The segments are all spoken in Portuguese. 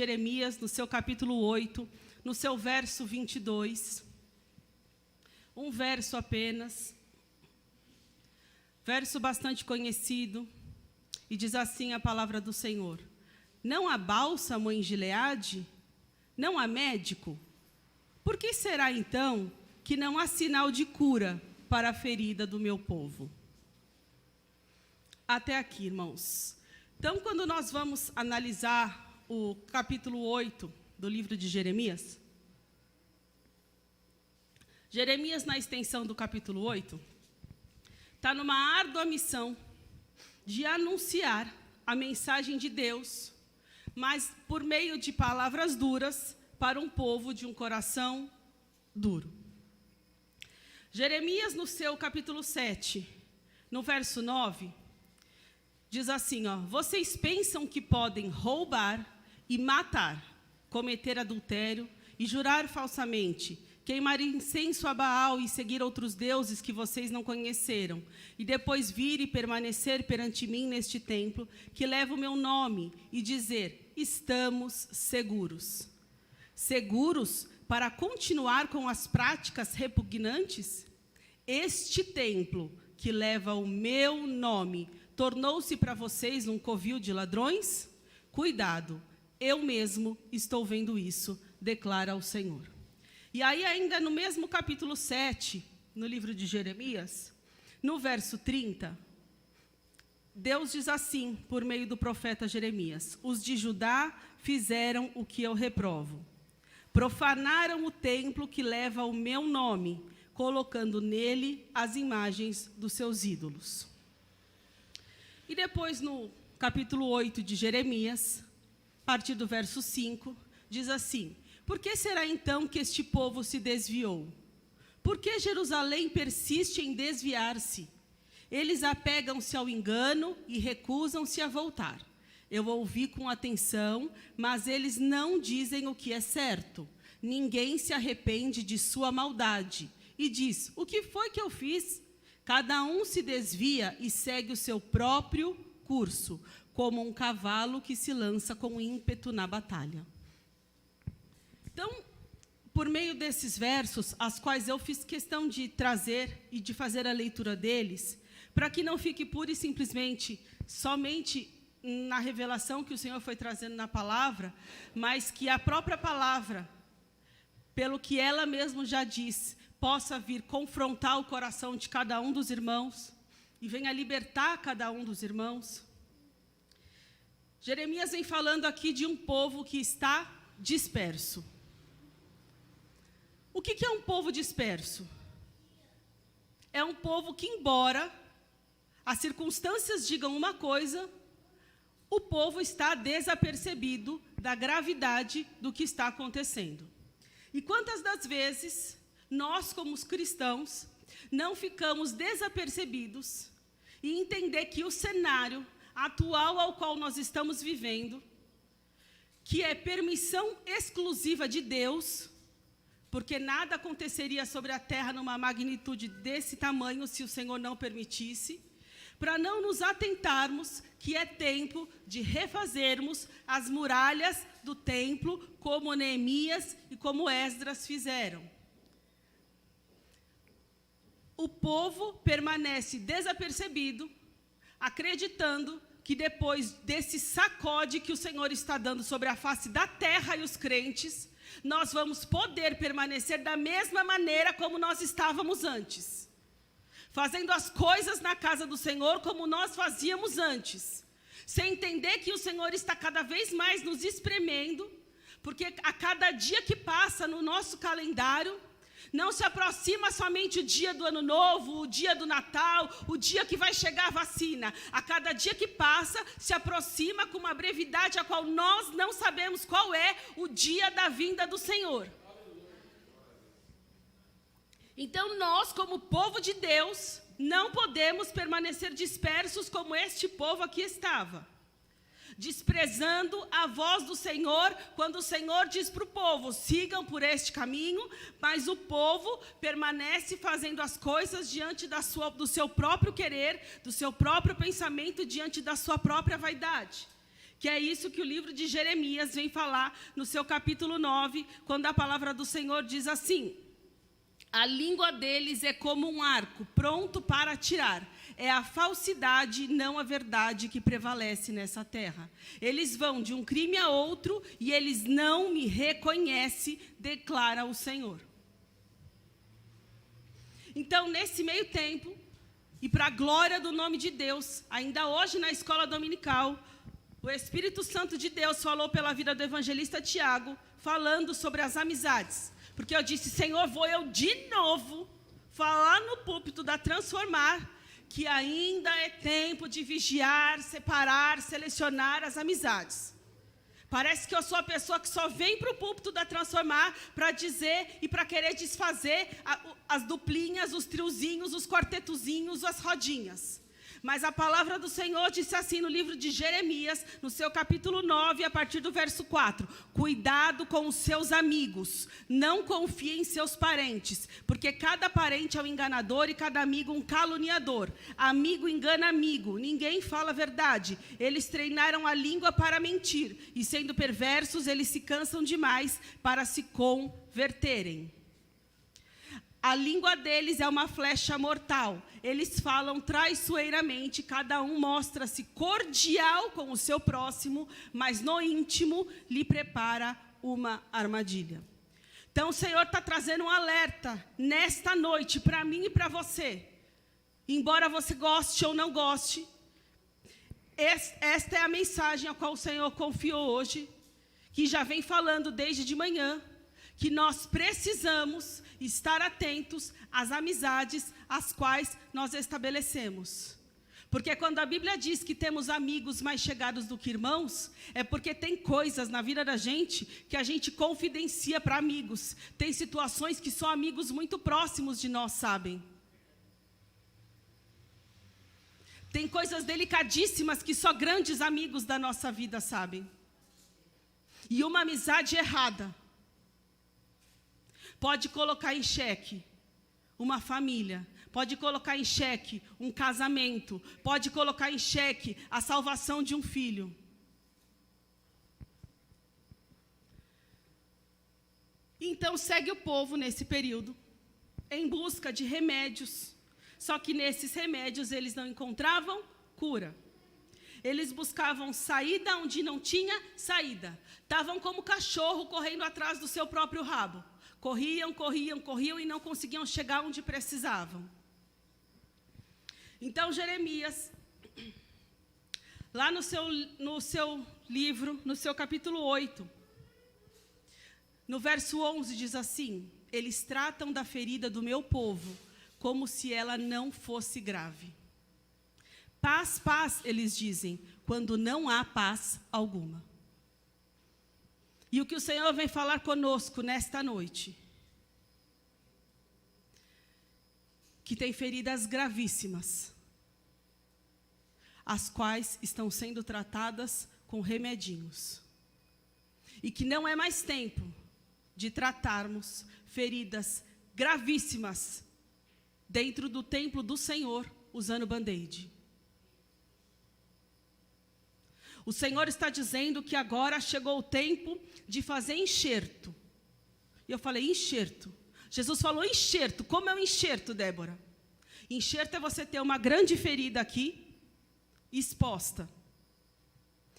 Jeremias, no seu capítulo 8, no seu verso 22. Um verso apenas. Verso bastante conhecido. E diz assim a palavra do Senhor: não há bálsamo em Gileade? Não há médico? Por que será então que não há sinal de cura para a ferida do meu povo? Até aqui, irmãos. Então, quando nós vamos analisar o capítulo 8 do livro de Jeremias, Jeremias, na extensão do capítulo 8, está numa árdua missão de anunciar a mensagem de Deus, mas por meio de palavras duras para um povo de um coração duro. Jeremias, no seu capítulo 7, no verso 9, diz assim, vocês pensam que podem roubar e matar, cometer adultério e jurar falsamente, queimar incenso a Baal e seguir outros deuses que vocês não conheceram, e depois vir e permanecer perante mim neste templo, que leva o meu nome, e dizer, estamos seguros. Seguros para continuar com as práticas repugnantes? Este templo, que leva o meu nome, tornou-se para vocês um covil de ladrões? Cuidado, eu mesmo estou vendo isso, declara o Senhor. E aí, ainda no mesmo capítulo 7, no livro de Jeremias, no verso 30, Deus diz assim, por meio do profeta Jeremias: os de Judá fizeram o que eu reprovo. Profanaram o templo que leva o meu nome, colocando nele as imagens dos seus ídolos. E depois, no capítulo 8 de Jeremias, a partir do verso 5, diz assim: por que será então que este povo se desviou? Por que Jerusalém persiste em desviar-se? Eles apegam-se ao engano e recusam-se a voltar. Eu ouvi com atenção, mas eles não dizem o que é certo. Ninguém se arrepende de sua maldade e diz, o que foi que eu fiz? Cada um se desvia e segue o seu próprio curso, como um cavalo que se lança com ímpeto na batalha. Então, por meio desses versos, as quais eu fiz questão de trazer e de fazer a leitura deles, para que não fique pura e simplesmente, somente na revelação que o Senhor foi trazendo na palavra, mas que a própria palavra, pelo que ela mesma já diz, possa vir confrontar o coração de cada um dos irmãos e venha libertar cada um dos irmãos. Jeremias vem falando aqui de um povo que está disperso. O que é um povo disperso? É um povo que, embora as circunstâncias digam uma coisa, o povo está desapercebido da gravidade do que está acontecendo. E quantas das vezes nós, como os cristãos, não ficamos desapercebidos e entender que o cenário atual ao qual nós estamos vivendo, que é permissão exclusiva de Deus, porque nada aconteceria sobre a terra numa magnitude desse tamanho se o Senhor não permitisse, para não nos atentarmos que é tempo de refazermos as muralhas do templo, como Neemias e como Esdras fizeram. O povo permanece desapercebido, acreditando que depois desse sacode que o Senhor está dando sobre a face da terra e os crentes, nós vamos poder permanecer da mesma maneira como nós estávamos antes, fazendo as coisas na casa do Senhor como nós fazíamos antes, sem entender que o Senhor está cada vez mais nos espremendo, porque a cada dia que passa no nosso calendário, não se aproxima somente o dia do Ano Novo, o dia do Natal, o dia que vai chegar a vacina. A cada dia que passa, se aproxima com uma brevidade a qual nós não sabemos qual é o dia da vinda do Senhor. Então, nós, como povo de Deus, não podemos permanecer dispersos como este povo aqui estava, desprezando a voz do Senhor, quando o Senhor diz para o povo, sigam por este caminho, mas o povo permanece fazendo as coisas diante do seu próprio querer, do seu próprio pensamento, diante da sua própria vaidade. Que é isso que o livro de Jeremias vem falar no seu capítulo 9, quando a palavra do Senhor diz assim: a língua deles é como um arco, pronto para atirar. É a falsidade, não a verdade, que prevalece nessa terra. Eles vão de um crime a outro e eles não me reconhecem, declara o Senhor. Então, nesse meio tempo, e para a glória do nome de Deus, ainda hoje na escola dominical, o Espírito Santo de Deus falou pela vida do evangelista Tiago, falando sobre as amizades. Porque eu disse: Senhor, vou eu de novo falar no púlpito da Transformar, que ainda é tempo de vigiar, separar, selecionar as amizades. Parece que eu sou a pessoa que só vem para o púlpito da Transformar para dizer e para querer desfazer as duplinhas, os triozinhos, os quartetozinhos, as rodinhas. Mas a palavra do Senhor disse assim no livro de Jeremias, no seu capítulo 9, a partir do verso 4. Cuidado com os seus amigos, não confie em seus parentes, porque cada parente é um enganador e cada amigo um caluniador. Amigo engana amigo, ninguém fala a verdade. Eles treinaram a língua para mentir, e sendo perversos, eles se cansam demais para se converterem. A língua deles é uma flecha mortal. Eles falam traiçoeiramente, cada um mostra-se cordial com o seu próximo, mas no íntimo lhe prepara uma armadilha. Então o Senhor está trazendo um alerta nesta noite para mim e para você. Embora você goste ou não goste, esta é a mensagem a qual o Senhor confiou hoje, que já vem falando desde de manhã, que nós precisamos estar atentos às amizades às quais nós estabelecemos. Porque quando a Bíblia diz que temos amigos mais chegados do que irmãos, é porque tem coisas na vida da gente que a gente confidencia para amigos. Tem situações que só amigos muito próximos de nós sabem. Tem coisas delicadíssimas que só grandes amigos da nossa vida sabem. E uma amizade errada pode colocar em xeque uma família, pode colocar em xeque um casamento, pode colocar em xeque a salvação de um filho. Então segue o povo nesse período, em busca de remédios, só que nesses remédios eles não encontravam cura. Eles buscavam saída onde não tinha saída. Estavam como cachorro correndo atrás do seu próprio rabo. Corriam, corriam, corriam e não conseguiam chegar onde precisavam. Então Jeremias, lá no seu livro, no seu capítulo 8, no verso 11 diz assim: eles tratam da ferida do meu povo como se ela não fosse grave. Paz, paz, eles dizem, quando não há paz alguma. E o que o Senhor vem falar conosco nesta noite, que tem feridas gravíssimas, as quais estão sendo tratadas com remedinhos. E que não é mais tempo de tratarmos feridas gravíssimas dentro do templo do Senhor usando band-aid. O Senhor está dizendo que agora chegou o tempo de fazer enxerto. E eu falei, enxerto. Jesus falou enxerto. Como é um enxerto, Débora? Enxerto é você ter uma grande ferida aqui, exposta.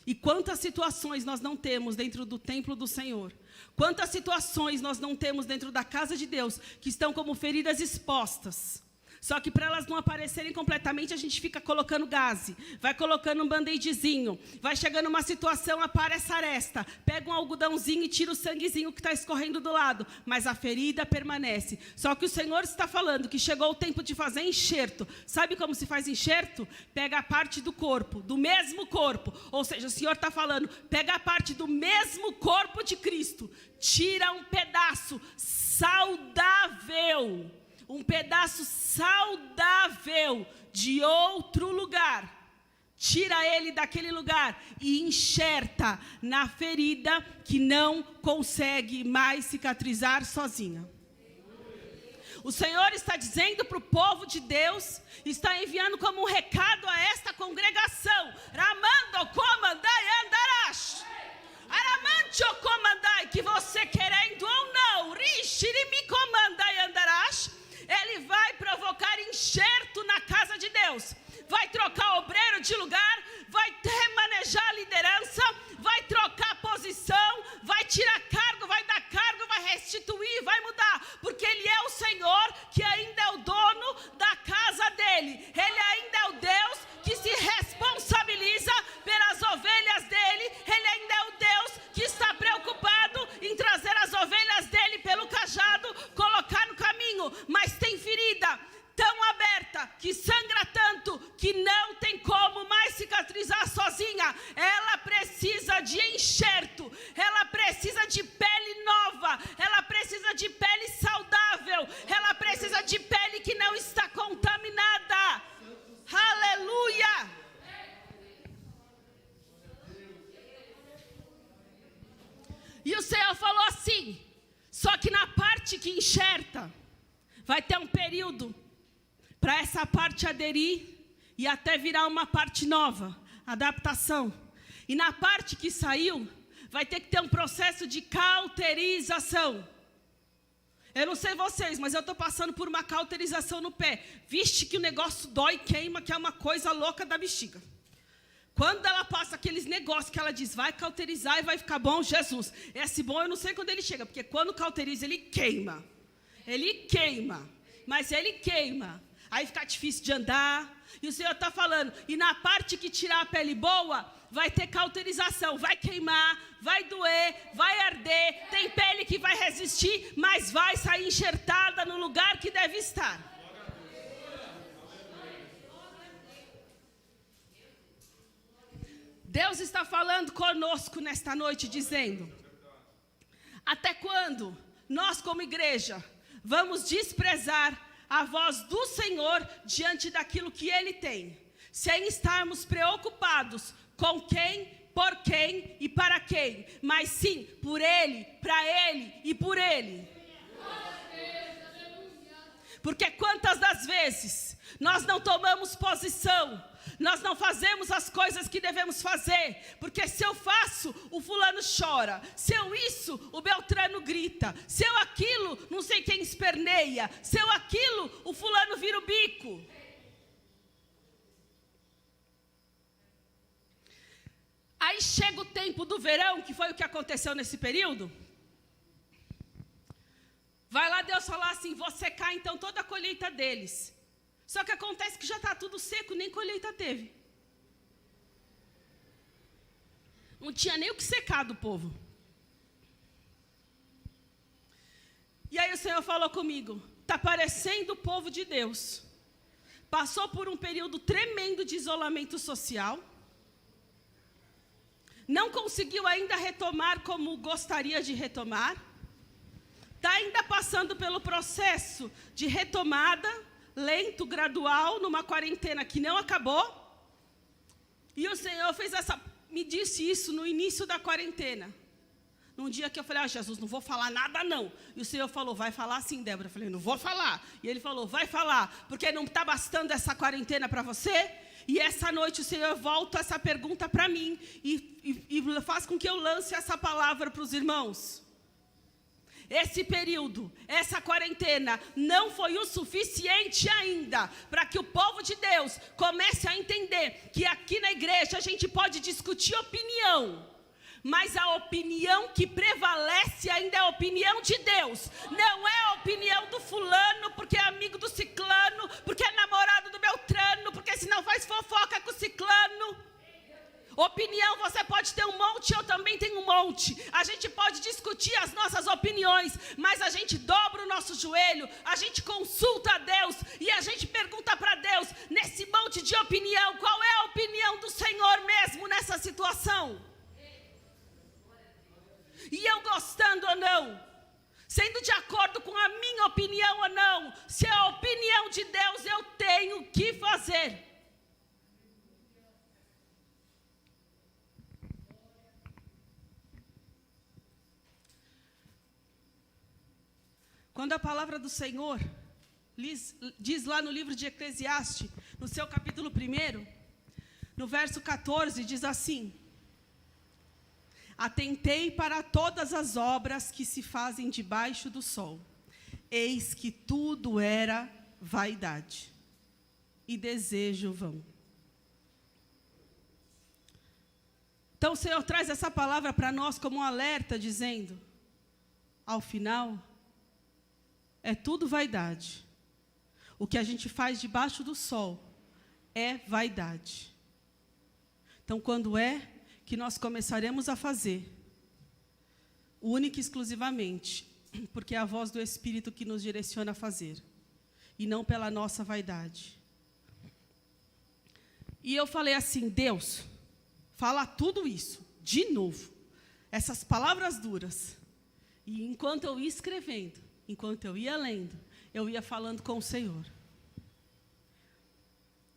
E quantas situações nós não temos dentro do templo do Senhor? Quantas situações nós não temos dentro da casa de Deus, que estão como feridas expostas? Só que para elas não aparecerem completamente, a gente fica colocando gaze, vai colocando um band-aidzinho, vai chegando uma situação, aparece a aresta, pega um algodãozinho e tira o sanguezinho que está escorrendo do lado, mas a ferida permanece. Só que o Senhor está falando que chegou o tempo de fazer enxerto. Sabe como se faz enxerto? Pega a parte do corpo, do mesmo corpo, ou seja, o Senhor está falando, pega a parte do mesmo corpo de Cristo, tira um pedaço saudável, um pedaço saudável de outro lugar, tira ele daquele lugar e enxerta na ferida que não consegue mais cicatrizar sozinha. O Senhor está dizendo para o povo de Deus, está enviando como um recado a esta congregação, Ramando, comandai, andará. enxerto, ela precisa de pele nova, ela precisa de pele saudável, ela precisa de pele que não está contaminada. Aleluia! E o Senhor falou assim, só que na parte que enxerta, vai ter um período para essa parte aderir e até virar uma parte nova, adaptação. E na parte que saiu, vai ter que ter um processo de cauterização. Eu não sei vocês, mas eu estou passando por uma cauterização no pé. Vixe, que o negócio dói, queima, que é uma coisa louca da bexiga. Quando ela passa aqueles negócios que ela diz, vai cauterizar e vai ficar bom, Jesus. Esse bom eu não sei quando ele chega, porque quando cauteriza ele queima. Ele queima, mas ele queima. Aí fica difícil de andar. E o Senhor está falando, e na parte que tirar a pele boa, vai ter cauterização, vai queimar, vai doer, vai arder. Tem pele que vai resistir, mas vai sair enxertada no lugar que deve estar. Deus está falando conosco nesta noite, dizendo, até quando nós como igreja vamos desprezar a voz do Senhor diante daquilo que Ele tem, sem estarmos preocupados com quem, por quem e para quem, mas sim por Ele, para Ele e por Ele. Porque quantas das vezes nós não tomamos posição, nós não fazemos as coisas que devemos fazer, porque se eu faço, o fulano chora, se eu isso, o Beltrano grita, se eu aquilo, não sei quem esperneia, se eu aquilo, o fulano vira o bico. Aí chega o tempo do verão, que foi o que aconteceu nesse período. Vai lá Deus falar assim, vou secar então toda a colheita deles. Só que acontece que já está tudo seco, nem colheita teve. Não tinha nem o que secar do povo. E aí o Senhor falou comigo, está parecendo o povo de Deus. Passou por um período tremendo de isolamento social. Não conseguiu ainda retomar como gostaria de retomar. Está ainda passando pelo processo de retomada, lento, gradual, numa quarentena que não acabou. E o Senhor me disse isso no início da quarentena. Num dia que eu falei, Jesus, não vou falar nada não. E o Senhor falou, vai falar sim, Débora. Eu falei, não vou falar. E Ele falou, vai falar, porque não está bastando essa quarentena para você? E essa noite o Senhor volta essa pergunta para mim e faz com que eu lance essa palavra para os irmãos. Esse período, essa quarentena, não foi o suficiente ainda para que o povo de Deus comece a entender que aqui na igreja a gente pode discutir opinião, mas a opinião que prevalece ainda é a opinião de Deus. Não é a opinião do fulano, porque é amigo do ciclano, porque é namorado do Beltrano, porque senão faz fofoca com o ciclano. Opinião você pode ter um monte, eu também tenho um monte. A gente pode discutir as nossas opiniões, mas a gente dobra o nosso joelho, a gente consulta a Deus e a gente pergunta para Deus, nesse monte de opinião, qual é a opinião do Senhor mesmo nessa situação? E eu gostando ou não, sendo de acordo com a minha opinião ou não, se é a opinião de Deus, eu tenho que fazer. Quando a palavra do Senhor diz lá no livro de Eclesiastes, no seu capítulo 1, no verso 14, diz assim: atentei para todas as obras que se fazem debaixo do sol, eis que tudo era vaidade e desejo vão. Então o Senhor traz essa palavra para nós como um alerta, dizendo, ao final, é tudo vaidade. O que a gente faz debaixo do sol é vaidade. Então, quando é que nós começaremos a fazer? Única e exclusivamente, porque é a voz do Espírito que nos direciona a fazer, e não pela nossa vaidade. E eu falei assim, Deus, fala tudo isso, de novo. essas palavras duras. E enquanto eu ia escrevendo, enquanto eu ia lendo, eu ia falando com o Senhor.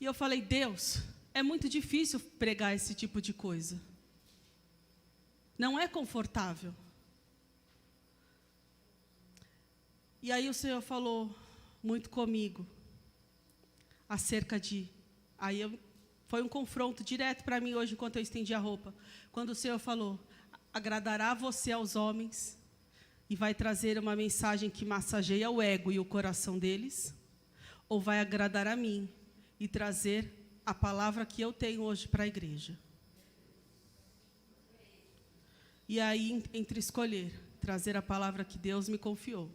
E eu falei, Deus, é muito difícil pregar esse tipo de coisa. Não é confortável. E aí o Senhor falou muito comigo acerca de... Foi um confronto direto para mim hoje, enquanto eu estendi a roupa. Quando o Senhor falou, agradará você aos homens e vai trazer uma mensagem que massageia o ego e o coração deles, ou vai agradar a mim e trazer a palavra que eu tenho hoje para a igreja. E aí, entre escolher, trazer a palavra que Deus me confiou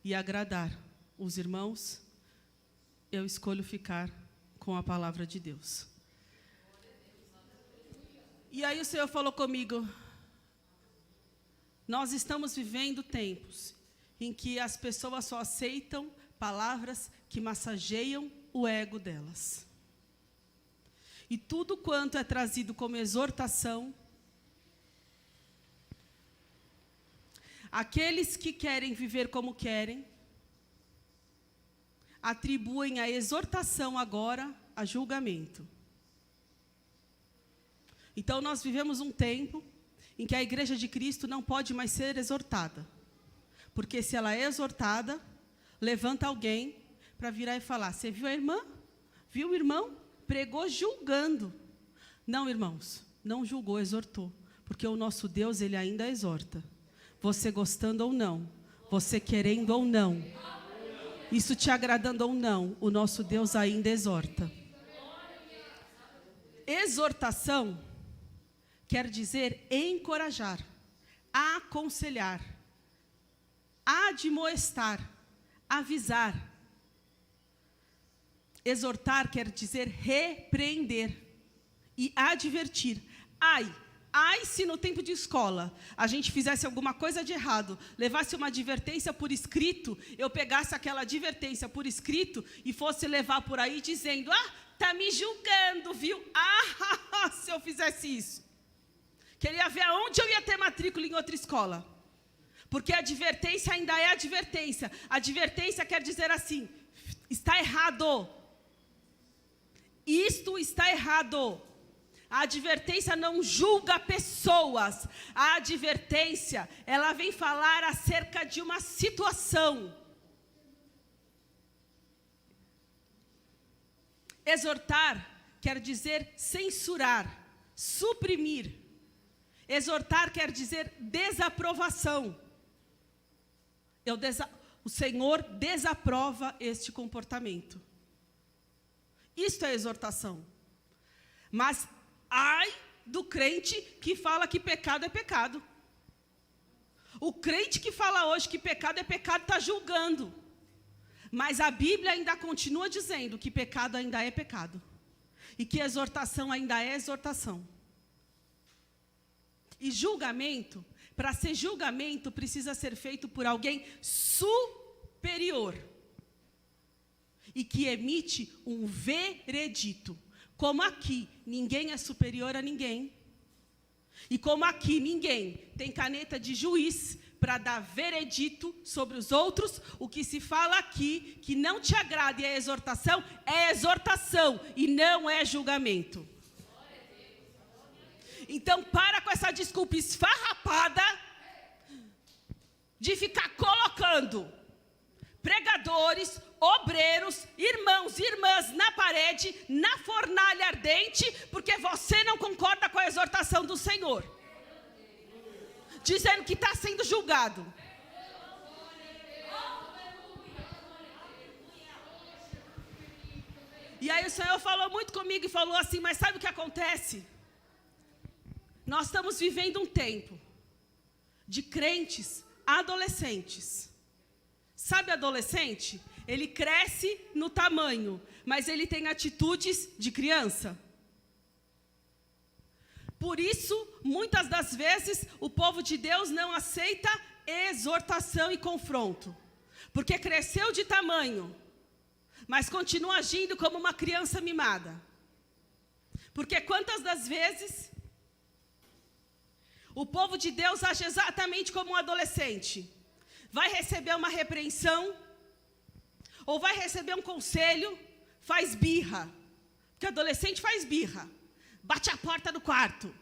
e agradar os irmãos, eu escolho ficar com a palavra de Deus. E aí o Senhor falou comigo, nós estamos vivendo tempos em que as pessoas só aceitam palavras que massageiam o ego delas. E tudo quanto é trazido como exortação, aqueles que querem viver como querem, atribuem a exortação agora a julgamento. Então nós vivemos um tempo em que a igreja de Cristo não pode mais ser exortada. Porque se ela é exortada, levanta alguém para virar e falar, você viu a irmã? Viu o irmão? Pregou julgando. Não, irmãos, não julgou, exortou. Porque o nosso Deus, Ele ainda exorta. Você gostando ou não, você querendo ou não, isso te agradando ou não, o nosso Deus ainda exorta. Exortação quer dizer encorajar, aconselhar, admoestar, avisar. Exortar quer dizer repreender e advertir. Ai, se no tempo de escola a gente fizesse alguma coisa de errado, levasse uma advertência por escrito, eu pegasse aquela advertência por escrito e fosse levar por aí dizendo, tá me julgando, viu? Se eu fizesse isso. Queria ver aonde eu ia ter matrícula em outra escola. Porque a advertência ainda é advertência. Advertência quer dizer assim, está errado. Isto está errado. A advertência não julga pessoas. A advertência, ela vem falar acerca de uma situação. Exortar quer dizer censurar, suprimir. Exortar quer dizer desaprovação. O Senhor desaprova este comportamento. Isto é exortação. Mas ai do crente que fala que pecado é pecado. O crente que fala hoje que pecado é pecado está julgando. Mas a Bíblia ainda continua dizendo que pecado ainda é pecado. E que exortação ainda é exortação. E julgamento, para ser julgamento, precisa ser feito por alguém superior. E que emite um veredito. Como aqui, ninguém é superior a ninguém. E como aqui, ninguém tem caneta de juiz para dar veredito sobre os outros, o que se fala aqui, que não te agrade a exortação, é exortação e não é julgamento. Então, para com essa desculpa esfarrapada de ficar colocando pregadores, obreiros, irmãos e irmãs na parede, na fornalha ardente, porque você não concorda com a exortação do Senhor. Dizendo que está sendo julgado. E aí o Senhor falou muito comigo e falou assim, mas sabe o que acontece? Nós estamos vivendo um tempo de crentes adolescentes. Sabe adolescente? Ele cresce no tamanho, mas ele tem atitudes de criança. Por isso, muitas das vezes, o povo de Deus não aceita exortação e confronto. Porque cresceu de tamanho, mas continua agindo como uma criança mimada. Porque quantas das vezes O povo de Deus age exatamente como um adolescente. Vai receber uma repreensão, ou vai receber um conselho, faz birra. Porque adolescente faz birra. Bate a porta do quarto.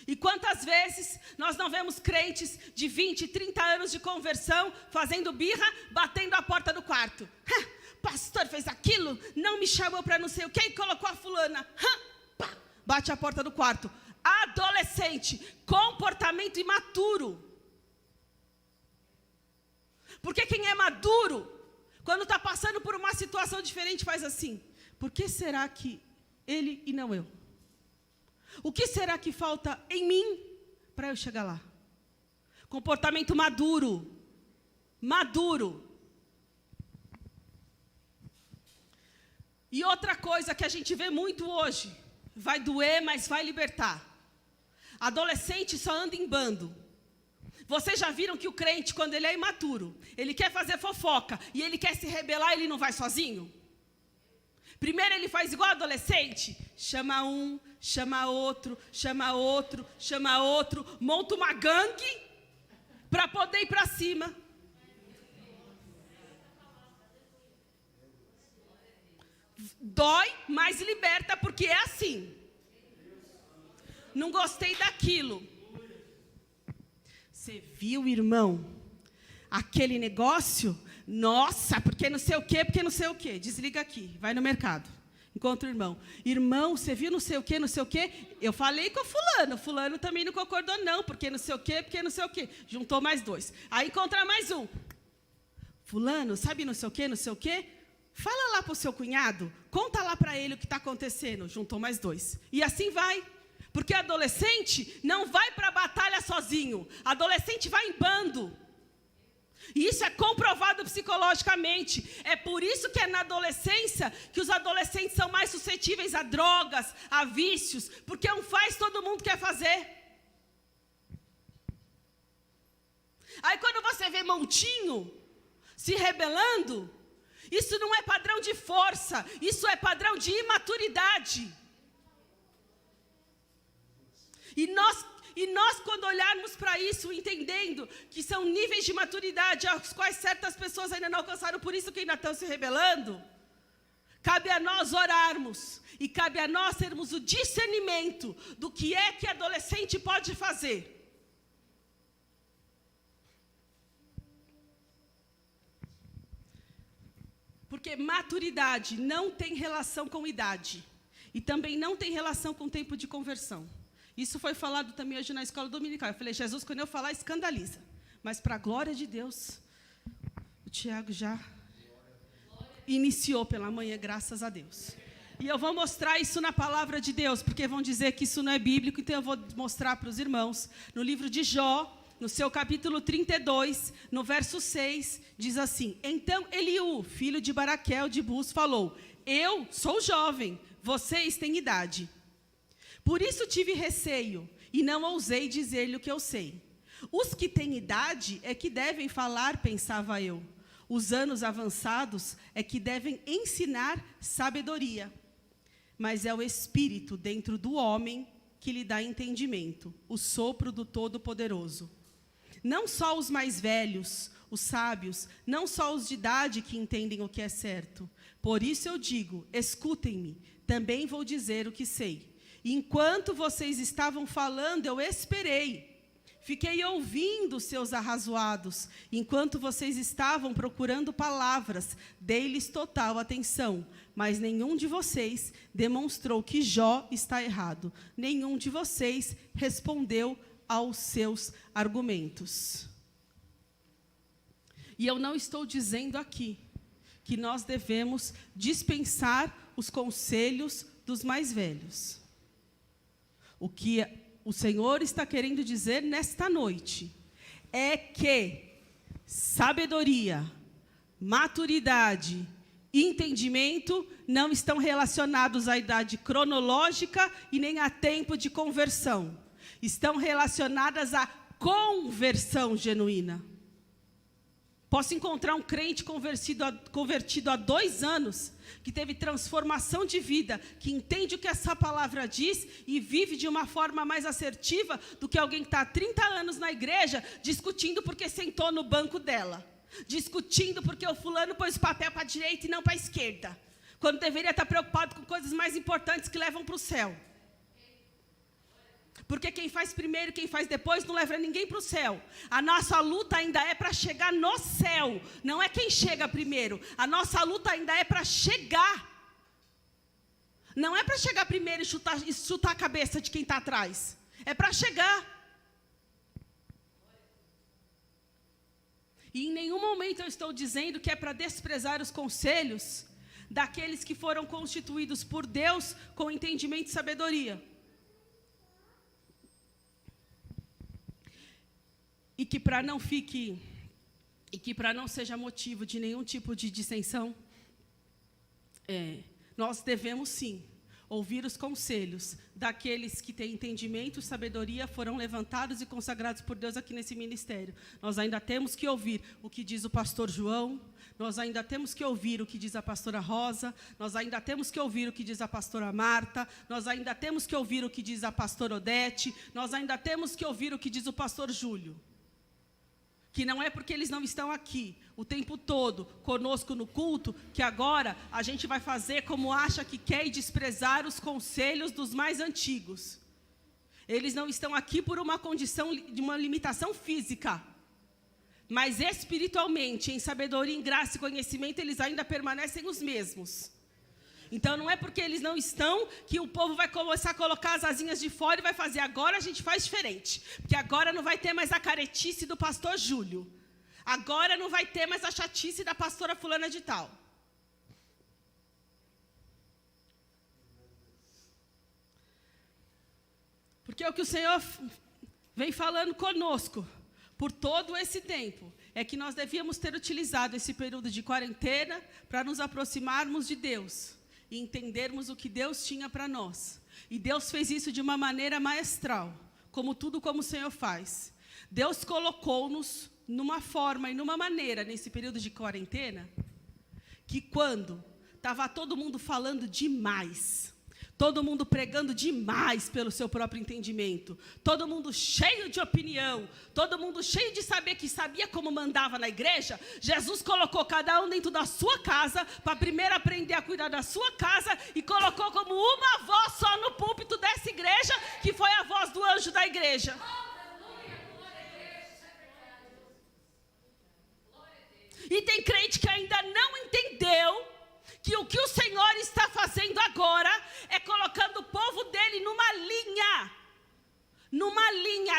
E quantas vezes nós não vemos crentes de 20, 30 anos de conversão, fazendo birra, batendo a porta do quarto. Pastor fez aquilo, não me chamou para não sei o que, e colocou a fulana. Bate a porta do quarto. Adolescente, comportamento imaturo. Porque quem é maduro, quando está passando por uma situação diferente, faz assim: por que será que ele e não eu? O que será que falta em mim para eu chegar lá? Comportamento maduro. Maduro. E outra coisa que a gente vê muito hoje, vai doer, mas vai libertar. Adolescente só anda em bando. Vocês já viram que o crente, quando ele é imaturo, ele quer fazer fofoca e ele quer se rebelar, ele não vai sozinho? Primeiro ele faz igual adolescente, chama um, chama outro, chama outro, chama outro, monta uma gangue para poder ir para cima. Dói, mas liberta, porque é assim. Não gostei daquilo. Você viu, irmão? Aquele negócio? Nossa, porque não sei o quê, porque não sei o quê. Desliga aqui, vai no mercado. Encontra o irmão. Irmão, você viu não sei o quê, não sei o quê? Eu falei com o fulano. Fulano também não concordou, não, porque não sei o quê, porque não sei o quê. Juntou mais dois. Aí encontra mais um. Fulano, sabe não sei o quê, não sei o quê? Fala lá para o seu cunhado, conta lá para ele o que está acontecendo. Juntou mais dois. E assim vai. Porque adolescente não vai para a batalha sozinho. Adolescente vai em bando. E isso é comprovado psicologicamente. É por isso que é na adolescência que os adolescentes são mais suscetíveis a drogas, a vícios. Porque um faz, todo mundo quer fazer. Aí quando você vê montinho se rebelando, isso não é padrão de força, isso é padrão de imaturidade. E nós, quando olharmos para isso, entendendo que são níveis de maturidade aos quais certas pessoas ainda não alcançaram, por isso que ainda estão se rebelando, cabe a nós orarmos, e cabe a nós termos o discernimento do que é que adolescente pode fazer. Porque maturidade não tem relação com idade. E também não tem relação com tempo de conversão. Isso foi falado também hoje na escola dominical. Eu falei, Jesus, quando eu falar, escandaliza. Mas para a glória de Deus, o Tiago já iniciou pela manhã, graças a Deus. E eu vou mostrar isso na palavra de Deus, porque vão dizer que isso não é bíblico, então eu vou mostrar para os irmãos. No livro de Jó, no seu capítulo 32, no verso 6, diz assim: então Eliú, filho de Baraquel de Bus, falou: eu sou jovem, vocês têm idade. Por isso tive receio, e não ousei dizer-lhe o que eu sei. Os que têm idade é que devem falar, pensava eu. Os anos avançados é que devem ensinar sabedoria. Mas é o Espírito dentro do homem que lhe dá entendimento, o sopro do Todo-Poderoso. Não só os mais velhos, os sábios, não só os de idade que entendem o que é certo. Por isso eu digo, escutem-me, também vou dizer o que sei. Enquanto vocês estavam falando, eu esperei. Fiquei ouvindo seus arrazoados. Enquanto vocês estavam procurando palavras, dei-lhes total atenção. Mas nenhum de vocês demonstrou que Jó está errado. Nenhum de vocês respondeu aos seus argumentos. E eu não estou dizendo aqui que nós devemos dispensar os conselhos dos mais velhos. O que o Senhor está querendo dizer nesta noite é que sabedoria, maturidade e entendimento não estão relacionados à idade cronológica e nem a tempo de conversão. Estão relacionadas à conversão genuína. Posso encontrar um crente convertido há 2 anos, que teve transformação de vida, que entende o que essa palavra diz e vive de uma forma mais assertiva do que alguém que está há 30 anos na igreja, discutindo porque sentou no banco dela, discutindo porque o fulano pôs o papel para a direita e não para a esquerda, quando deveria estar preocupado com coisas mais importantes que levam para o céu. Porque quem faz primeiro e quem faz depois não leva ninguém para o céu. A nossa luta ainda é para chegar no céu. Não é quem chega primeiro. A nossa luta ainda é para chegar. Não é para chegar primeiro e chutar a cabeça de quem está atrás. É para chegar. E em nenhum momento eu estou dizendo que é para desprezar os conselhos daqueles que foram constituídos por Deus com entendimento e sabedoria. E que para não seja motivo de nenhum tipo de dissensão, nós devemos sim ouvir os conselhos daqueles que têm entendimento e sabedoria, foram levantados e consagrados por Deus aqui nesse ministério. Nós ainda temos que ouvir o que diz o pastor João, nós ainda temos que ouvir o que diz a pastora Rosa, nós ainda temos que ouvir o que diz a pastora Marta, nós ainda temos que ouvir o que diz a pastora Odete, nós ainda temos que ouvir o que diz o pastor Júlio. Que não é porque eles não estão aqui o tempo todo conosco no culto, que agora a gente vai fazer como acha que quer e desprezar os conselhos dos mais antigos. Eles não estão aqui por uma condição de uma limitação física, mas espiritualmente, em sabedoria, em graça e conhecimento, eles ainda permanecem os mesmos. Então não é porque eles não estão que o povo vai começar a colocar as asinhas de fora e vai fazer, agora a gente faz diferente. Porque agora não vai ter mais a caretice do pastor Júlio. Agora não vai ter mais a chatice da pastora fulana de tal. Porque o que o Senhor vem falando conosco por todo esse tempo é que nós devíamos ter utilizado esse período de quarentena para nos aproximarmos de Deus e entendermos o que Deus tinha para nós. E Deus fez isso de uma maneira maestral, como o Senhor faz. Deus colocou-nos numa forma e numa maneira, nesse período de quarentena, que quando estava todo mundo falando demais, todo mundo pregando demais pelo seu próprio entendimento, todo mundo cheio de opinião, todo mundo cheio de saber que sabia como mandava na igreja, Jesus colocou cada um dentro da sua casa, para primeiro aprender a cuidar da sua casa, e colocou como uma voz só no púlpito dessa igreja, que foi a voz do anjo da igreja. E tem crente que ainda não entendeu que o que o Senhor está fazendo agora é colocando o povo dele numa linha,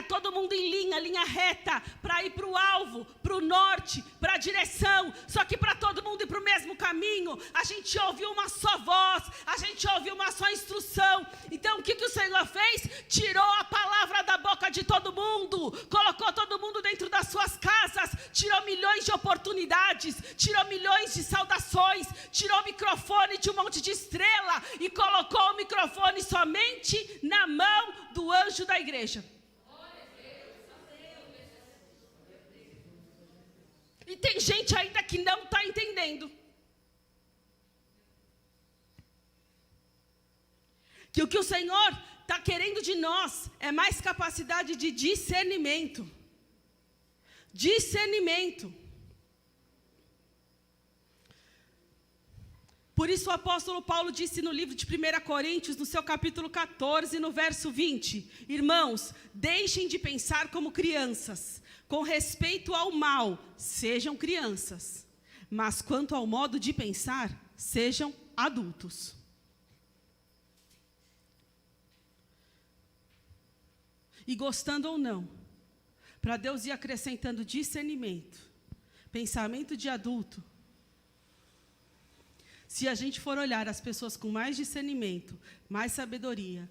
todo mundo em linha reta, para ir para o alvo, para o norte, para a direção. Só que para todo mundo ir para o mesmo caminho, a gente ouviu uma só voz, a gente ouviu uma só instrução. Então o que o Senhor fez? Tirou a palavra da boca de todo mundo, colocou todo mundo dentro das suas casas, tirou milhões de oportunidades, tirou milhões de saudações, tirou o microfone de um monte de estrela e colocou o microfone somente na mão do anjo da igreja. E tem gente ainda que não está entendendo que o Senhor está querendo de nós é mais capacidade de discernimento. Por isso o apóstolo Paulo disse no livro de 1 Coríntios, no seu capítulo 14, no verso 20, irmãos, deixem de pensar como crianças, com respeito ao mal, sejam crianças, mas quanto ao modo de pensar, sejam adultos. E gostando ou não, para Deus ir acrescentando discernimento, pensamento de adulto. Se a gente for olhar as pessoas com mais discernimento, mais sabedoria,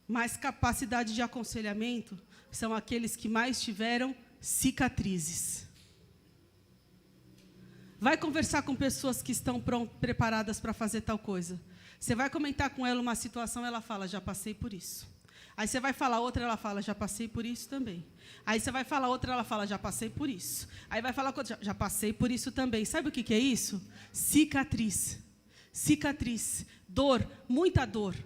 mais capacidade de aconselhamento, são aqueles que mais tiveram cicatrizes. Vai conversar com pessoas que estão preparadas para fazer tal coisa. Você vai comentar com ela uma situação, ela fala, já passei por isso. Aí você vai falar outra, ela fala, já passei por isso também. Aí você vai falar outra, ela fala, já passei por isso. Aí vai falar outra, já passei por isso também. Sabe o que é isso? Cicatriz. Cicatriz. Dor, muita dor.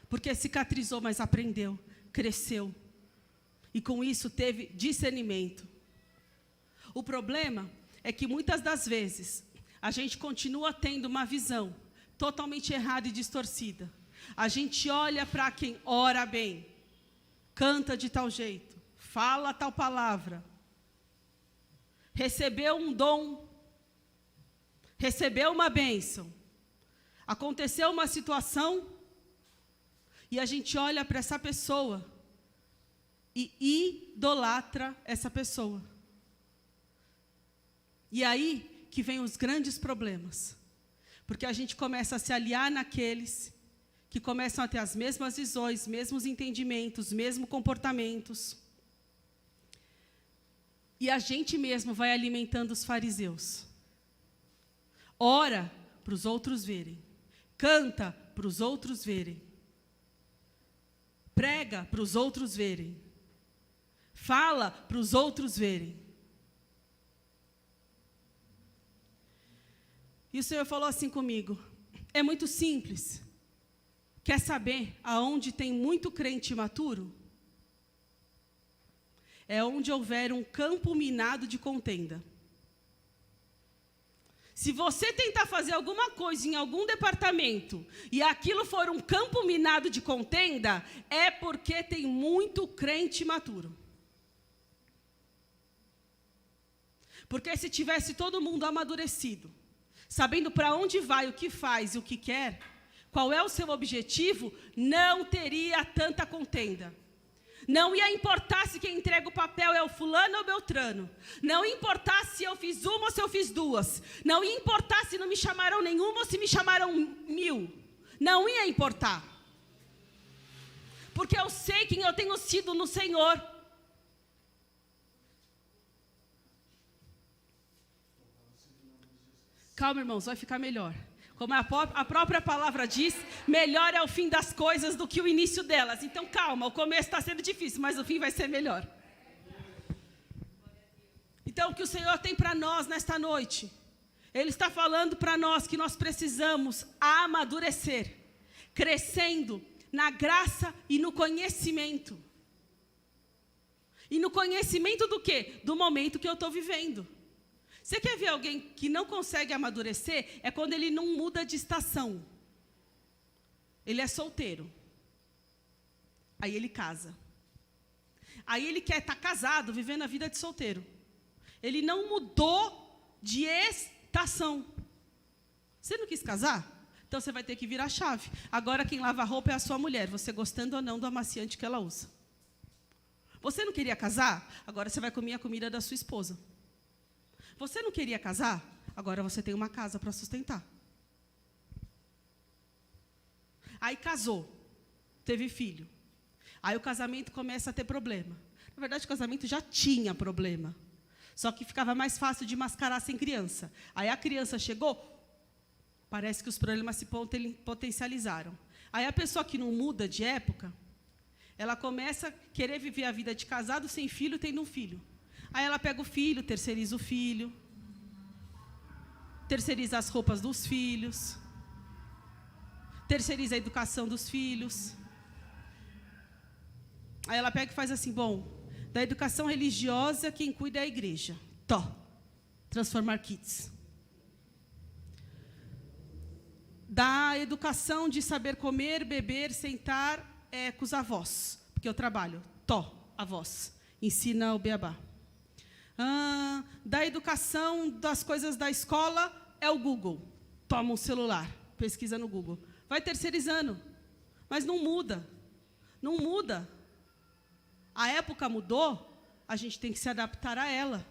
Porque cicatrizou, mas aprendeu, cresceu. E com isso teve discernimento. O problema é que muitas das vezes a gente continua tendo uma visão totalmente errada e distorcida. A gente olha para quem ora bem, canta de tal jeito, fala tal palavra, recebeu um dom, recebeu uma bênção, aconteceu uma situação, e a gente olha para essa pessoa e idolatra essa pessoa. E aí que vem os grandes problemas, porque a gente começa a se aliar naqueles que começam a ter as mesmas visões, mesmos entendimentos, mesmos comportamentos. E a gente mesmo vai alimentando os fariseus. Ora para os outros verem. Canta para os outros verem. Prega para os outros verem. Fala para os outros verem. E o Senhor falou assim comigo, é muito simples. Quer saber aonde tem muito crente imaturo? É onde houver um campo minado de contenda. Se você tentar fazer alguma coisa em algum departamento e aquilo for um campo minado de contenda, é porque tem muito crente imaturo. Porque se tivesse todo mundo amadurecido, sabendo para onde vai, o que faz e o que quer, qual é o seu objetivo, não teria tanta contenda. Não ia importar se quem entrega o papel é o fulano ou o beltrano. Não ia importar se eu fiz uma ou se eu fiz duas. Não ia importar se não me chamaram nenhuma ou se me chamaram 1000. Não ia importar. Porque eu sei quem eu tenho sido no Senhor. Calma, irmãos, vai ficar melhor. Como a própria palavra diz, melhor é o fim das coisas do que o início delas. Então, calma, o começo está sendo difícil, mas o fim vai ser melhor. Então, o que o Senhor tem para nós nesta noite? Ele está falando para nós que nós precisamos amadurecer, crescendo na graça e no conhecimento. E no conhecimento do quê? Do momento que eu estou vivendo. Você quer ver alguém que não consegue amadurecer? É quando ele não muda de estação. Ele é solteiro. Aí ele casa. Aí ele quer estar casado, vivendo a vida de solteiro. Ele não mudou de estação. Você não quis casar? Então você vai ter que virar a chave. Agora quem lava a roupa é a sua mulher, você gostando ou não do amaciante que ela usa. Você não queria casar? Agora você vai comer a comida da sua esposa. Você não queria casar? Agora você tem uma casa para sustentar. Aí casou, teve filho. Aí o casamento começa a ter problema. Na verdade, o casamento já tinha problema. Só que ficava mais fácil de mascarar sem criança. Aí a criança chegou, parece que os problemas se potencializaram. Aí a pessoa que não muda de época, ela começa a querer viver a vida de casado sem filho, tendo um filho. Aí ela pega o filho, terceiriza o filho, terceiriza as roupas dos filhos, terceiriza a educação dos filhos. Aí ela pega e faz assim, bom, da educação religiosa, quem cuida é a igreja. Transformar kids. Da educação de saber comer, beber, sentar, com os avós, porque eu trabalho. Avós, ensina o beabá. Da educação das coisas da escola é o Google. Toma um celular, pesquisa no Google. Vai terceirizando, mas não muda. Não muda. A época mudou, a gente tem que se adaptar a ela.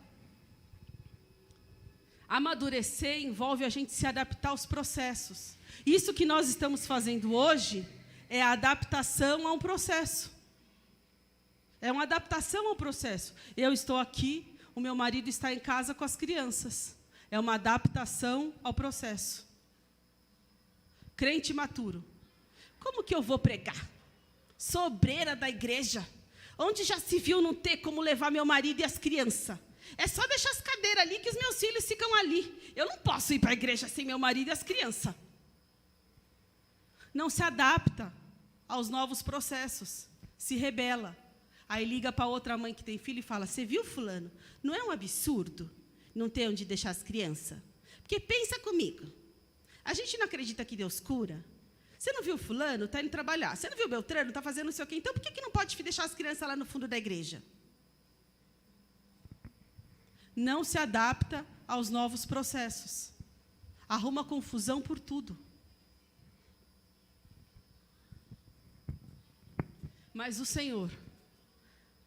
Amadurecer envolve a gente se adaptar aos processos. Isso que nós estamos fazendo hoje é a adaptação a um processo. É uma adaptação ao processo. Eu estou aqui, o meu marido está em casa com as crianças. É uma adaptação ao processo. Crente maturo. Como que eu vou pregar? Sou obreira da igreja. Onde já se viu não ter como levar meu marido e as crianças? É só deixar as cadeiras ali que os meus filhos ficam ali. Eu não posso ir para a igreja sem meu marido e as crianças. Não se adapta aos novos processos. Se rebela. Aí liga para outra mãe que tem filho e fala, você viu fulano? Não é um absurdo não ter onde deixar as crianças? Porque pensa comigo. A gente não acredita que Deus cura? Você não viu fulano? Está indo trabalhar. Você não viu Beltrano? Está fazendo não sei o quê. Então, por que não pode deixar as crianças lá no fundo da igreja? Não se adapta aos novos processos. Arruma confusão por tudo. Mas o Senhor,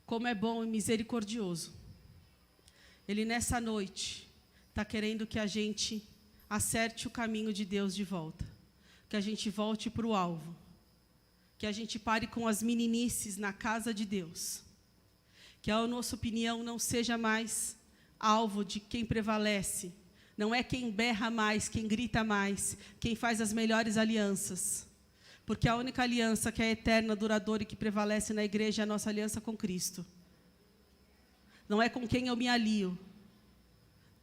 como é bom e misericordioso, Ele nessa noite está querendo que a gente acerte o caminho de Deus de volta. Que a gente volte para o alvo. Que a gente pare com as meninices na casa de Deus. Que a nossa opinião não seja mais alvo de quem prevalece. Não é quem berra mais, quem grita mais, quem faz as melhores alianças. Porque a única aliança que é eterna, duradoura e que prevalece na igreja é a nossa aliança com Cristo. Não é com quem eu me alio.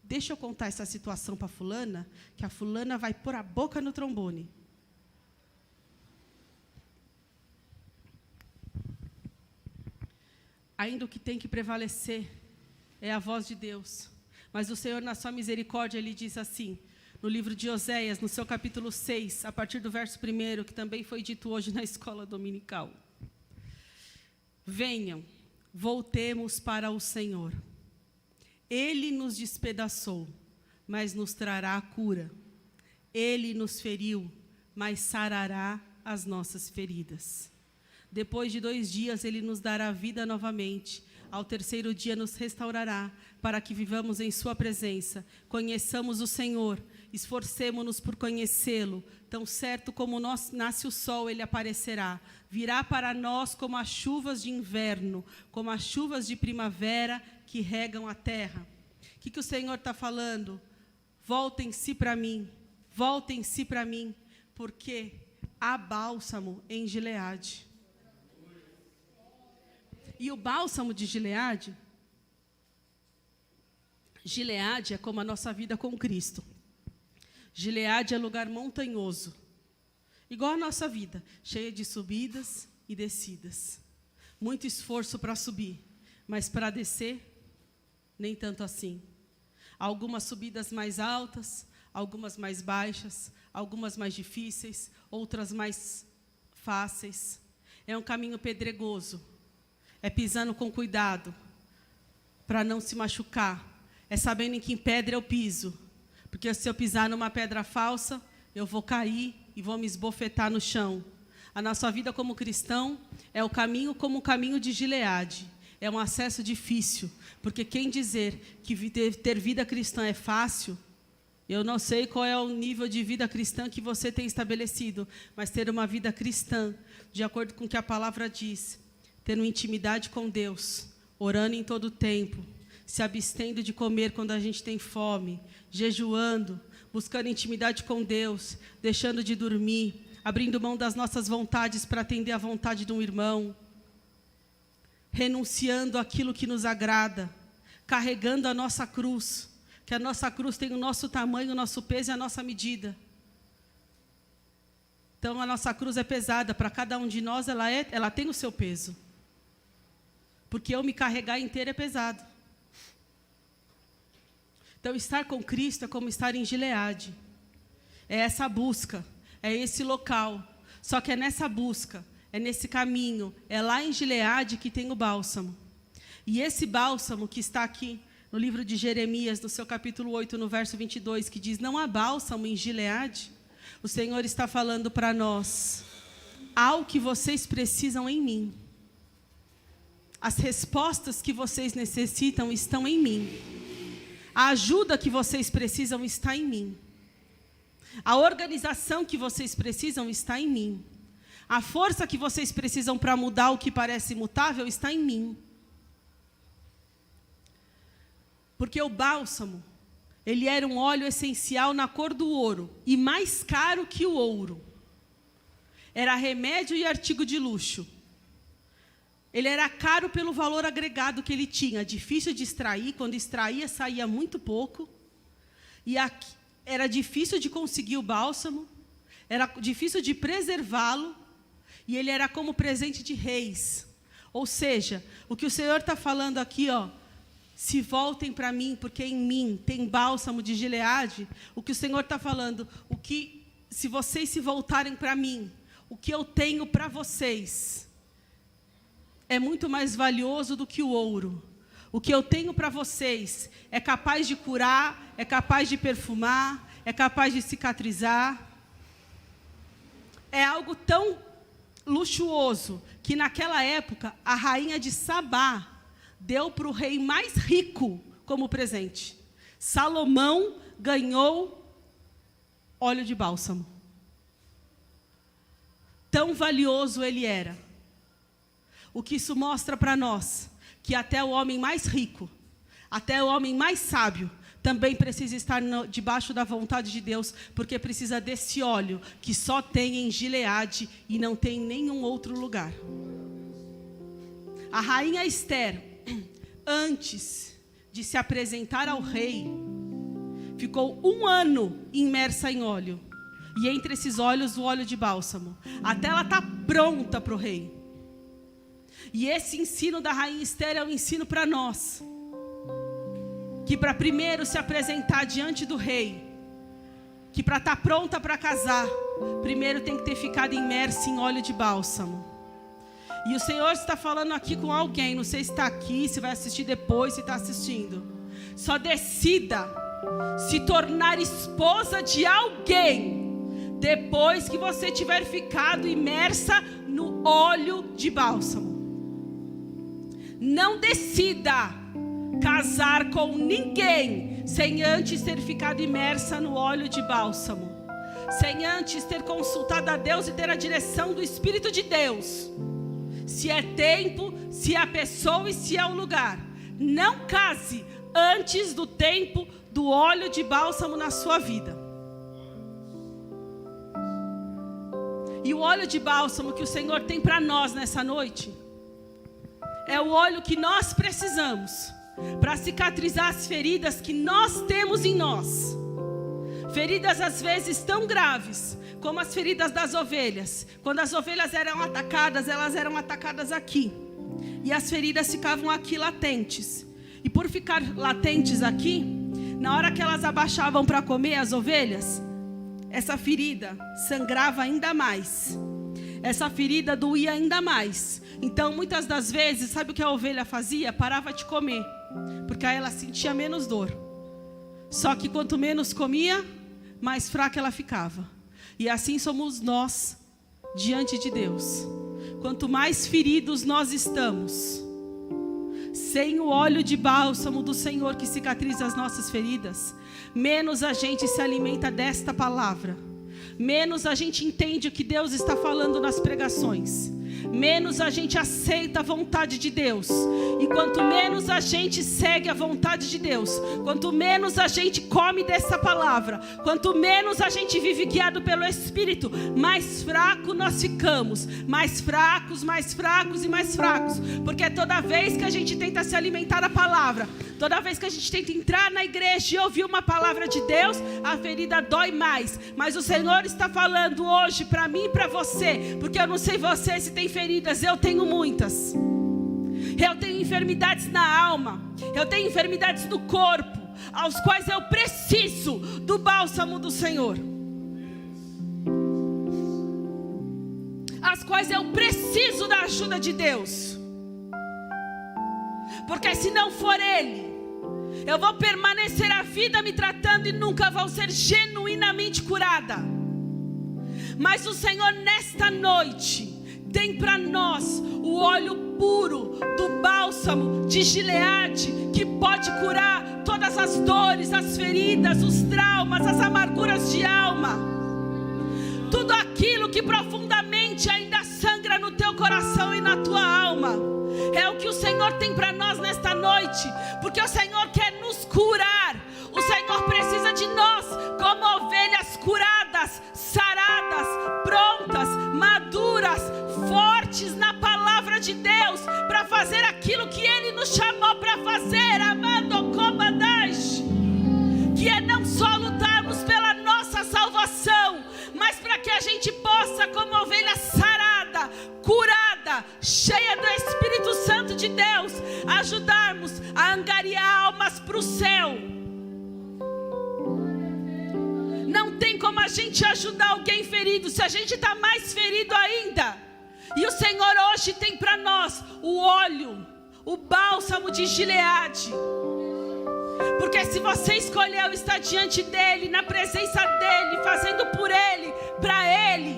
Deixa eu contar essa situação para fulana, que a fulana vai pôr a boca no trombone. Ainda o que tem que prevalecer é a voz de Deus. Mas o Senhor, na sua misericórdia, Ele diz assim, no livro de Oséias, no seu capítulo 6, a partir do verso 1, que também foi dito hoje na escola dominical. Venham, voltemos para o Senhor. Ele nos despedaçou, mas nos trará a cura. Ele nos feriu, mas sarará as nossas feridas. Depois de 2 dias, Ele nos dará vida novamente. Ao 3º dia nos restaurará, para que vivamos em sua presença. Conheçamos o Senhor, esforcemo-nos por conhecê-lo. Tão certo como nasce o sol, Ele aparecerá. Virá para nós como as chuvas de inverno, como as chuvas de primavera que regam a terra. O que o Senhor está falando? Voltem-se para mim, voltem-se para mim, porque há bálsamo em Gileade. E o bálsamo de Gileade, Gileade é como a nossa vida com Cristo. Gileade é lugar montanhoso, igual a nossa vida, cheia de subidas e descidas. Muito esforço para subir, mas para descer, nem tanto assim. Algumas subidas mais altas, algumas mais baixas, algumas mais difíceis, outras mais fáceis. É um caminho pedregoso. É pisando com cuidado, para não se machucar. É sabendo em que pedra eu piso. Porque se eu pisar numa pedra falsa, eu vou cair e vou me esbofetar no chão. A nossa vida como cristão é o caminho como o caminho de Gileade. É um acesso difícil. Porque quem dizer que ter vida cristã é fácil, eu não sei qual é o nível de vida cristã que você tem estabelecido, mas ter uma vida cristã, de acordo com o que a palavra diz, tendo intimidade com Deus, orando em todo o tempo, se abstendo de comer quando a gente tem fome, jejuando, buscando intimidade com Deus, deixando de dormir, abrindo mão das nossas vontades para atender à vontade de um irmão, renunciando àquilo que nos agrada, carregando a nossa cruz, que a nossa cruz tem o nosso tamanho, o nosso peso e a nossa medida. Então a nossa cruz é pesada, para cada um de nós ela tem o seu peso. Porque eu me carregar inteiro é pesado. Então, estar com Cristo é como estar em Gileade. É essa busca, é esse local. Só que é nessa busca, é nesse caminho, é lá em Gileade que tem o bálsamo. E esse bálsamo que está aqui no livro de Jeremias, no seu capítulo 8, no verso 22, que diz, não há bálsamo em Gileade, o Senhor está falando para nós, há o que vocês precisam em mim. As respostas que vocês necessitam estão em mim. A ajuda que vocês precisam está em mim. A organização que vocês precisam está em mim. A força que vocês precisam para mudar o que parece imutável está em mim. Porque o bálsamo, ele era um óleo essencial na cor do ouro e mais caro que o ouro. Era remédio e artigo de luxo. Ele era caro pelo valor agregado que ele tinha, difícil de extrair, quando extraía saía muito pouco, e era difícil de conseguir o bálsamo, era difícil de preservá-lo, e ele era como presente de reis. Ou seja, o que o Senhor está falando aqui, se voltem para mim, porque em mim tem bálsamo de Gileade. O que o Senhor está falando, se vocês se voltarem para mim, o que eu tenho para vocês é muito mais valioso do que o ouro. O que eu tenho para vocês é capaz de curar, é capaz de perfumar, é capaz de cicatrizar. É algo tão luxuoso que naquela época a rainha de Sabá deu para o rei mais rico como presente. Salomão ganhou óleo de bálsamo. Tão valioso ele era. O que isso mostra para nós? Que até o homem mais rico, até o homem mais sábio, também precisa estar debaixo da vontade de Deus, porque precisa desse óleo que só tem em Gileade e não tem em nenhum outro lugar. A rainha Esther, antes de se apresentar ao rei, ficou 1 ano imersa em óleo. E entre esses óleos, o óleo de bálsamo. Até ela estar pronta para o rei. E esse ensino da rainha Esther é um ensino para nós. Que para primeiro se apresentar diante do rei, que para estar pronta para casar, primeiro tem que ter ficado imersa em óleo de bálsamo. E o Senhor está falando aqui com alguém, não sei se está aqui, se vai assistir depois, se está assistindo. Só decida se tornar esposa de alguém depois que você tiver ficado imersa no óleo de bálsamo. Não decida casar com ninguém sem antes ter ficado imersa no óleo de bálsamo, sem antes ter consultado a Deus e ter a direção do Espírito de Deus. Se é tempo, se é a pessoa e se é o lugar. Não case antes do tempo do óleo de bálsamo na sua vida. E o óleo de bálsamo que o Senhor tem para nós nessa noite é o óleo que nós precisamos para cicatrizar as feridas que nós temos em nós. Feridas às vezes tão graves como as feridas das ovelhas. Quando as ovelhas eram atacadas, elas eram atacadas aqui. E as feridas ficavam aqui latentes. E por ficar latentes aqui, na hora que elas abaixavam para comer as ovelhas, essa ferida sangrava ainda mais. Essa ferida doía ainda mais. Então, muitas das vezes, sabe o que a ovelha fazia? Parava de comer, porque aí ela sentia menos dor. Só que quanto menos comia, mais fraca ela ficava. E assim somos nós diante de Deus. Quanto mais feridos nós estamos, sem o óleo de bálsamo do Senhor que cicatriza as nossas feridas, menos a gente se alimenta desta palavra, menos a gente entende o que Deus está falando nas pregações, menos a gente aceita a vontade de Deus. E quanto menos a gente segue a vontade de Deus, quanto menos a gente come dessa palavra, quanto menos a gente vive guiado pelo Espírito, mais fraco nós ficamos, mais fracos e mais fracos. Porque toda vez que a gente tenta se alimentar da palavra, toda vez que a gente tenta entrar na igreja e ouvir uma palavra de Deus, a ferida dói mais. Mas o Senhor está falando hoje para mim e para você, porque eu não sei você se tem feridas, eu tenho muitas. Eu tenho enfermidades na alma, eu tenho enfermidades no corpo, aos quais eu preciso do bálsamo do Senhor, às quais eu preciso da ajuda de Deus. Porque se não for Ele, eu vou permanecer a vida me tratando e nunca vou ser genuinamente curada. Mas o Senhor nesta noite tem para nós o óleo puro do bálsamo de Gileade, que pode curar todas as dores, as feridas, os traumas, as amarguras de alma. Tudo aquilo que profundamente ainda sangra no teu coração e na tua alma. É o que o Senhor tem para nós nesta noite, porque o Senhor quer nos curar. O Senhor precisa de nós como ovelhas curadas, saradas, prontas, maduras, fortes na palavra de Deus, aquilo que Ele nos chamou para fazer, amado comandante, que é não só lutarmos pela nossa salvação, mas para que a gente possa, como ovelha sarada, curada, cheia do Espírito Santo de Deus, ajudarmos a angariar almas para o céu. Não tem como a gente ajudar alguém ferido se a gente está mais ferido ainda. E o Senhor hoje tem para nós o óleo, o bálsamo de Gileade. Porque se você escolheu estar diante dEle, na presença dEle, fazendo por Ele, para Ele,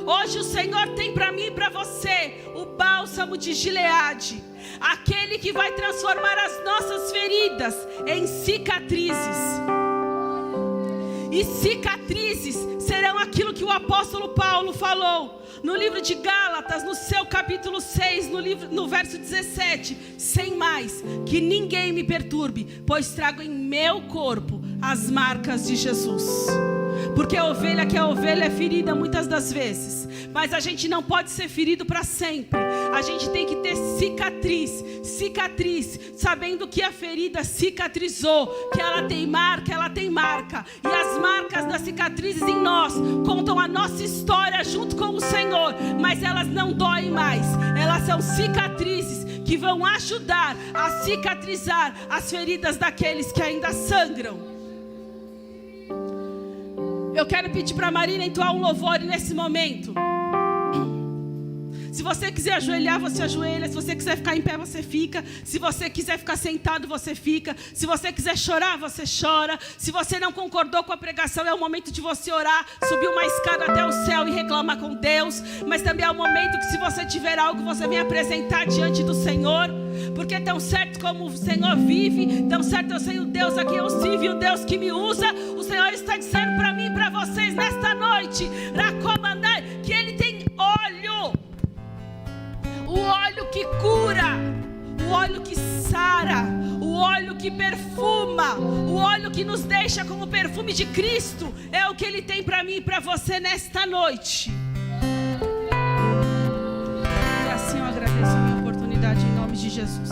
hoje o Senhor tem para mim e para você o bálsamo de Gileade, aquele que vai transformar as nossas feridas em cicatrizes. E cicatrizes serão aquilo que o apóstolo Paulo falou no livro de Gálatas, no seu capítulo 6, no verso 17. Sem mais, que ninguém me perturbe, pois trago em meu corpo as marcas de Jesus. Porque a ovelha que é ovelha é ferida muitas das vezes, mas a gente não pode ser ferido para sempre. A gente tem que ter cicatriz, sabendo que a ferida cicatrizou, que ela tem marca. E as marcas das cicatrizes em nós contam a nossa história junto com o Senhor, mas elas não doem mais. Elas são cicatrizes que vão ajudar a cicatrizar as feridas daqueles que ainda sangram. Eu quero pedir para a Marina entoar um louvor nesse momento. Se você quiser ajoelhar, você ajoelha. Se você quiser ficar em pé, você fica. Se você quiser ficar sentado, você fica. Se você quiser chorar, você chora. Se você não concordou com a pregação, é o momento de você orar, subir uma escada até o céu e reclamar com Deus. Mas também é o momento que, se você tiver algo, você vem apresentar diante do Senhor. Porque tão certo como o Senhor vive, tão certo eu sei o Deus a quem eu sirvo e o Deus que me usa, o Senhor está dizendo para mim e para vocês nesta noite, que Ele tem óleo. O óleo que cura, o óleo que sara, o óleo que perfuma, o óleo que nos deixa como o perfume de Cristo. É o que Ele tem para mim e para você nesta noite. E assim eu agradeço a minha oportunidade em nome de Jesus.